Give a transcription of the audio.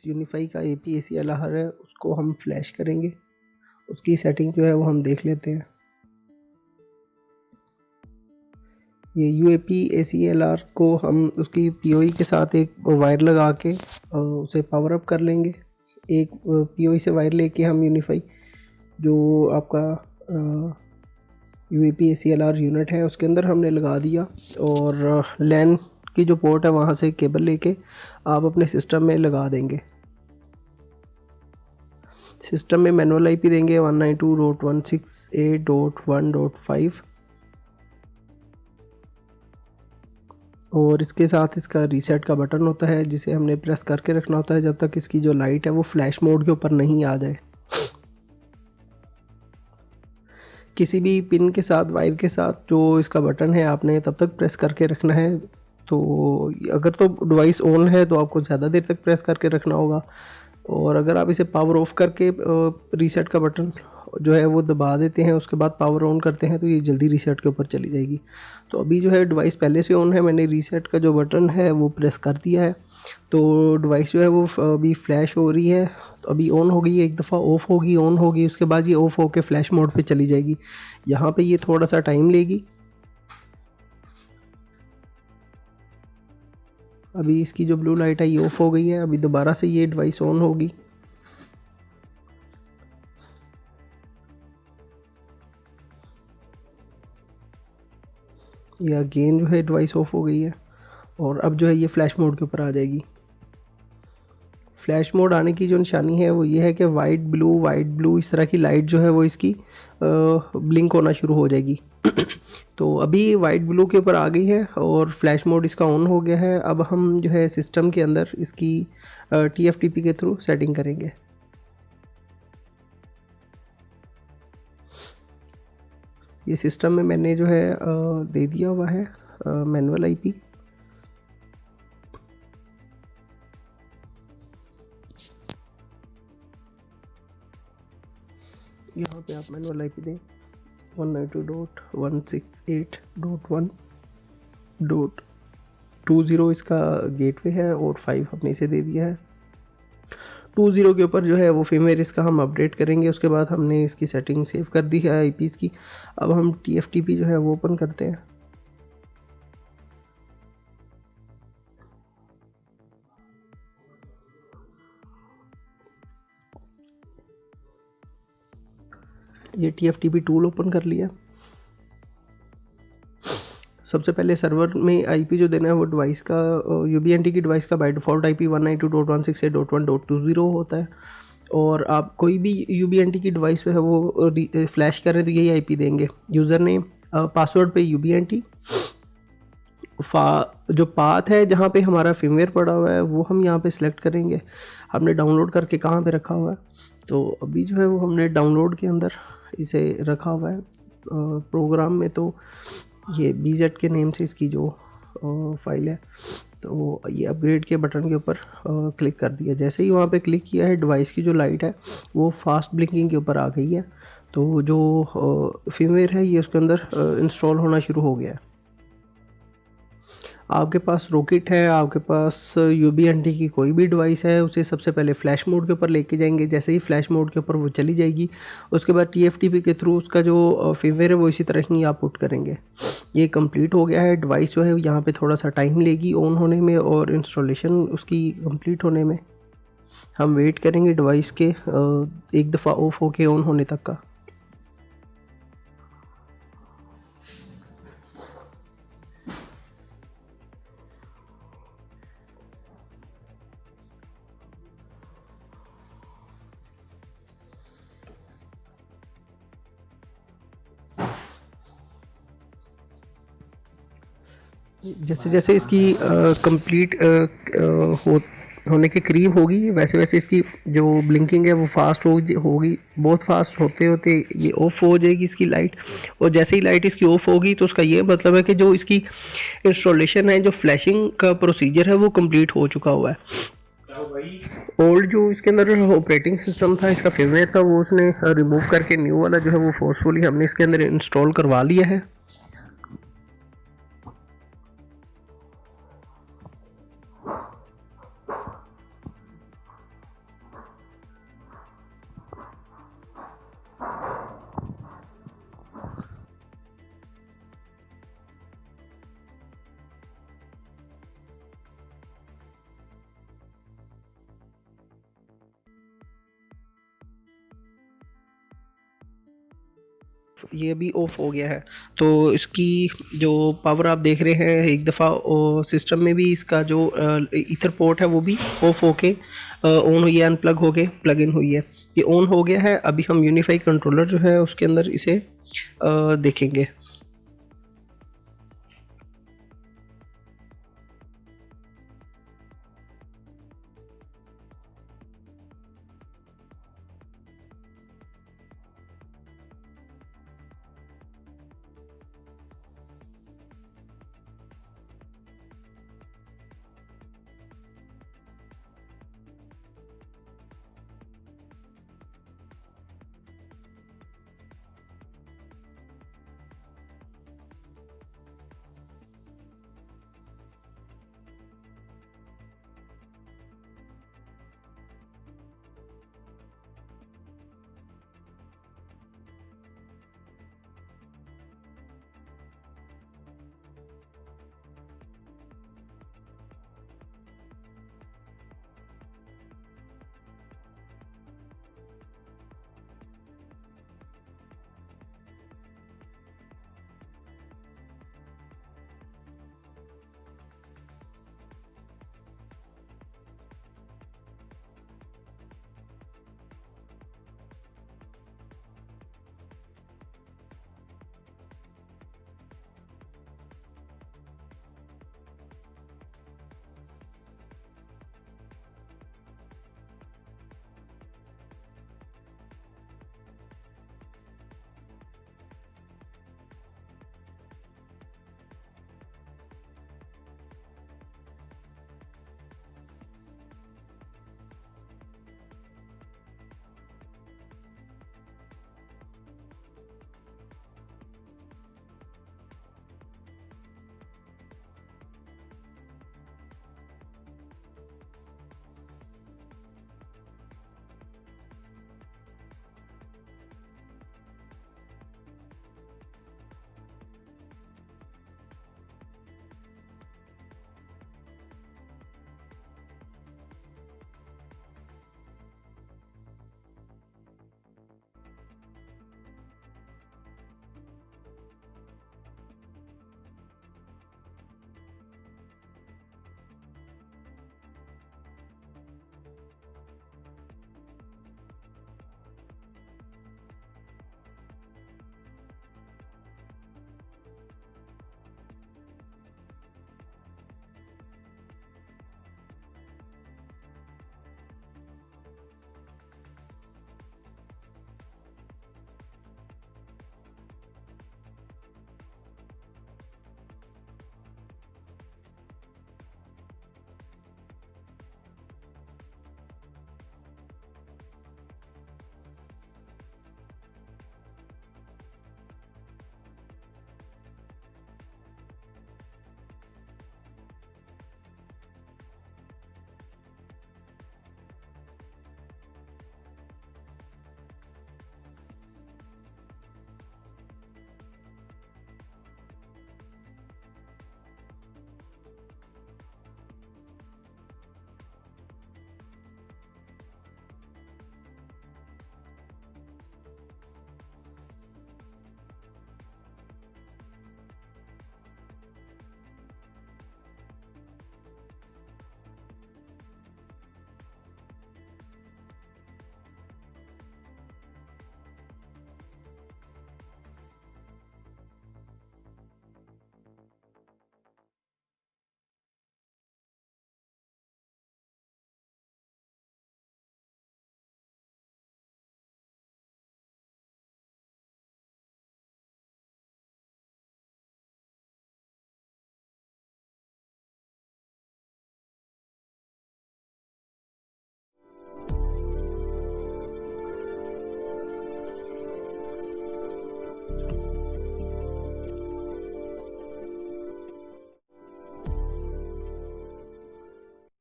Device unify का APACLR है उसको हम फ्लैश करेंगे। उसकी सेटिंग जो है वो हम देख लेते हैं। ये UAPACLR को हम उसकी POE के साथ एक वायर लगा के उसे पावर अप कर लेंगे। एक POE से वायर लेके हम यूनिफाई जो आपका UAPACLR यूनिट है उसके अंदर हमने लगा दिया, और लैन की जो पोर्ट है वहाँ से केबल लेके आप अपने सिस्टम में लगा देंगे। सिस्टम में मैनुअल IP देंगे 192.168.1.5, और इसके साथ इसका रीसेट का बटन होता है जिसे हमने प्रेस करके रखना होता है जब तक इसकी जो लाइट है वो फ्लैश मोड के ऊपर नहीं आ जाए। किसी भी पिन के साथ, वायर के साथ जो इसका बटन है आपने तब तक प्रेस करके रखना है। तो अगर तो डिवाइस ऑन है तो आपको ज़्यादा देर तक प्रेस करके रखना होगा, और अगर आप इसे पावर ऑफ करके रीसेट का बटन जो है वो दबा देते हैं उसके बाद पावर ऑन करते हैं तो ये जल्दी रीसेट के ऊपर चली जाएगी। तो अभी जो है डिवाइस पहले से ऑन है, मैंने रीसेट का जो बटन है वो प्रेस कर दिया है, तो डिवाइस जो है वो अभी फ्लैश हो रही है। तो अभी ऑन हो गई है, एक दफ़ा ऑफ होगी, ऑन होगी, उसके बाद ये ऑफ होके फ्लैश मोड पे चली जाएगी। यहाँ पे ये थोड़ा सा टाइम लेगी। अभी इसकी जो ब्लू लाइट है ये ऑफ हो गई है, अभी दोबारा से ये डिवाइस ऑन होगी। ये अगेन जो है डिवाइस ऑफ हो गई है, और अब जो है ये फ्लैश मोड के ऊपर आ जाएगी। फ्लैश मोड आने की जो निशानी है वो ये है कि वाइट ब्लू इस तरह की लाइट जो है वो इसकी ब्लिंक होना शुरू हो जाएगी। तो अभी वाइट ब्लू के ऊपर आ गई है और फ्लैश मोड इसका ऑन हो गया है। अब हम जो है सिस्टम के अंदर इसकी TFTP के थ्रू सेटिंग करेंगे। ये सिस्टम में मैंने जो है दे दिया हुआ है मैनुअल IP। यहाँ पे आप मैनुअल IP दें 192.168.1.20 इसका गेटवे है, और 5 हमने इसे दे दिया है। 20 के ऊपर जो है वो फीमेल इसका हम अपडेट करेंगे। उसके बाद हमने इसकी सेटिंग सेव कर दी है IPs की। अब हम TFTP जो है वो ओपन करते हैं। ये TFTP टूल ओपन कर लिया। सबसे पहले सर्वर में IP जो देना है वो डिवाइस का UBNT की डिवाइस का बाय डिफ़ॉल्ट IP 192.168.1.20 होता है, और आप कोई भी UBNT की डिवाइस जो है वो फ्लैश करें तो यही IP देंगे। यूज़र नेम, पासवर्ड पे UBNT, जो पाथ है जहाँ पे हमारा फर्मवेयर पड़ा हुआ है वो हम यहाँ पे सिलेक्ट करेंगे। हमने डाउनलोड करके कहाँ पे रखा हुआ है, तो अभी जो है वो हमने डाउनलोड के अंदर इसे रखा हुआ है प्रोग्राम में। तो ये BZ के नेम से इसकी जो फाइल है, तो ये अपग्रेड के बटन के ऊपर क्लिक कर दिया। जैसे ही वहाँ पे क्लिक किया है डिवाइस की जो लाइट है वो फास्ट ब्लिंकिंग के ऊपर आ गई है। तो जो फर्मवेयर है ये उसके अंदर इंस्टॉल होना शुरू हो गया है। आपके पास रॉकेट है, आपके पास UBNT की कोई भी डिवाइस है, उसे सबसे पहले फ्लैश मोड के ऊपर लेके जाएंगे। जैसे ही फ्लैश मोड के ऊपर वो चली जाएगी उसके बाद TFTP के थ्रू उसका जो फर्मवेयर है वो इसी तरह ही आप पुट करेंगे। ये कंप्लीट हो गया है। डिवाइस जो है यहाँ पे थोड़ा सा टाइम लेगी ऑन होने में और इंस्टॉलेशन उसकी कंप्लीट होने में। हम वेट करेंगे डिवाइस के एक दफ़ा ऑफ होके ऑन होने तक का। जैसे जैसे इसकी कंप्लीट होने के करीब होगी वैसे वैसे इसकी जो ब्लिंकिंग है वो फास्ट होगी। बहुत फास्ट होते होते ये ऑफ हो जाएगी इसकी लाइट, और जैसे ही लाइट इसकी ऑफ होगी तो उसका ये मतलब है कि जो इसकी इंस्टॉलेशन है, जो फ्लैशिंग का प्रोसीजर है वो कंप्लीट हो चुका हुआ है। ओल्ड जो इसके अंदर ऑपरेटिंग सिस्टम था, इसका फर्मवेयर था, वो उसने रिमूव करके न्यू वाला जो है वो फोर्सफुली हमने इसके अंदर इंस्टॉल करवा लिया है। ये अभी ऑफ हो गया है। तो इसकी जो पावर आप देख रहे हैं, एक दफ़ा सिस्टम में भी इसका जो ईथर पोर्ट है वो भी ऑफ होके ऑन हुई है, अनप्लग होके प्लग इन हुई है। ये ऑन हो गया है। अभी हम यूनिफाई कंट्रोलर जो है उसके अंदर इसे देखेंगे।